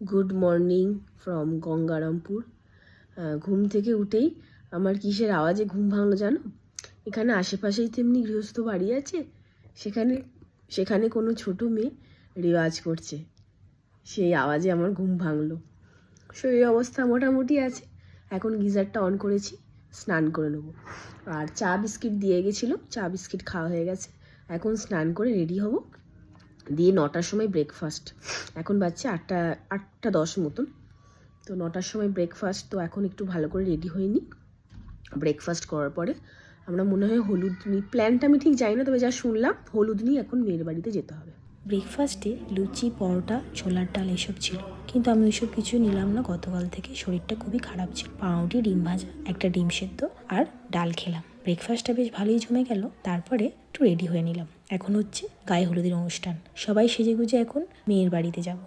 Good morning from Gangarampur. ঘুম থেকে উঠেই আমার কিসের আওয়াজে ঘুম ভাঙলো জানো? এখানে আশেপাশেই তেমনি গৃহস্থ বাড়ি আছে, সেখানে কোনো ছোটো মেয়ে রেওয়াজ করছে, সেই আওয়াজে আমার ঘুম ভাঙলো। শরীর অবস্থা মোটামুটি আছে, এখন গিজারটা অন করেছি, স্নান করে নেবো। আর চা বিস্কিট দিয়ে গেছিলো, চা বিস্কিট খাওয়া হয়ে গেছে। এখন স্নান করে রেডি হব, দিয়ে 9টার সময় ব্রেকফাস্ট। এখন বাজছে 8টা 10 মতন, তো 9টার সময় ব্রেকফাস্ট। তো এখন একটু ভালো করে রেডি হয়ে নিই। ব্রেকফাস্ট করার পরে আমরা মনে হয় হলুদ নিই, প্ল্যানটা আমি ঠিক জানি না, তবে যা শুনলাম হলুদ নিয়ে এখন মেয়ের বাড়িতে যেতে হবে। ব্রেকফাস্টে লুচি, পরোটা, ছোলার ডাল এসব ছিল, কিন্তু আমি ওইসব কিছু নিলাম না। গতকাল থেকে শরীরটা খুবই খারাপ ছিল। পাউরুটি, ডিম ভাজা, একটা ডিম সেদ্ধ আর ডাল খেলাম। ব্রেকফাস্টটা বেশ ভালোই জমে গেল। তারপরে একটু রেডি হয়ে নিলাম। এখন হচ্ছে গায়ে হলুদের অনুষ্ঠান, সবাই সেজেগুজে এখন মেয়ের বাড়িতে যাব।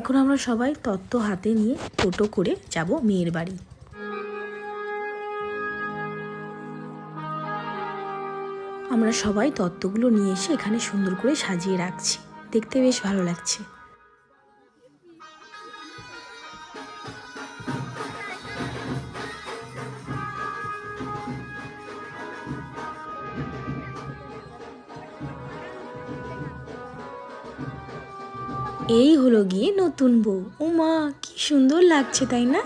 এখন আমরা সবাই তত্ত্ব হাতে নিয়ে টোটো করে যাব মেয়ের বাড়ি। আমরা সবাই তত্ত্বগুলো নিয়ে এসে এখানে সুন্দর করে সাজিয়ে রাখছি, দেখতে বেশ ভালো লাগছে। এই হলো গিয়ে নতুন বউ। ও মা, কি সুন্দর লাগছে, তাই না?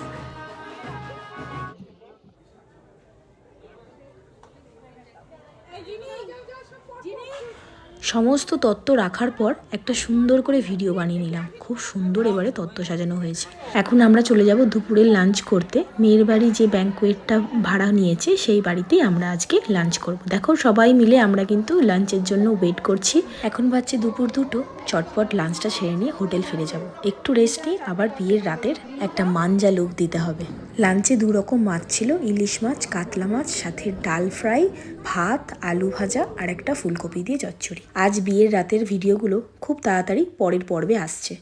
সমস্ত তত্ত্ব রাখার পর একটা সুন্দর করে ভিডিও বানিয়ে নিলাম। খুব সুন্দর এবারে তত্ত্ব সাজানো হয়েছে। এখন আমরা চলে যাব দুপুরের লাঞ্চ করতে। মেয়ের বাড়ি যে ব্যাঙ্কোয়েটটা ভাড়া নিয়েছে সেই বাড়িতেই আমরা আজকে লাঞ্চ করব। দেখো, সবাই মিলে আমরা কিন্তু লাঞ্চের জন্য ওয়েট করছি। এখন বাজছে দুপুর 2টো। চটপট লাঞ্চটা সেরে নিয়ে হোটেল ফিরে যাব। একটু রেস্ট নিয়ে আবার বিয়ের রাতের একটা মাঞ্জা লুক দিতে হবে। লাঞ্চে 2 রকম মাছ ছিল, ইলিশ মাছ, কাতলা মাছ, সাথে ডাল ফ্রাই, ভাত, আলু ভাজা আর একটা ফুলকপি দিয়ে চচ্চড়ি। আজ বিয়ের রাতের ভিডিওগুলো খুব তাড়াতাড়ি পরের পর্বে আসছে।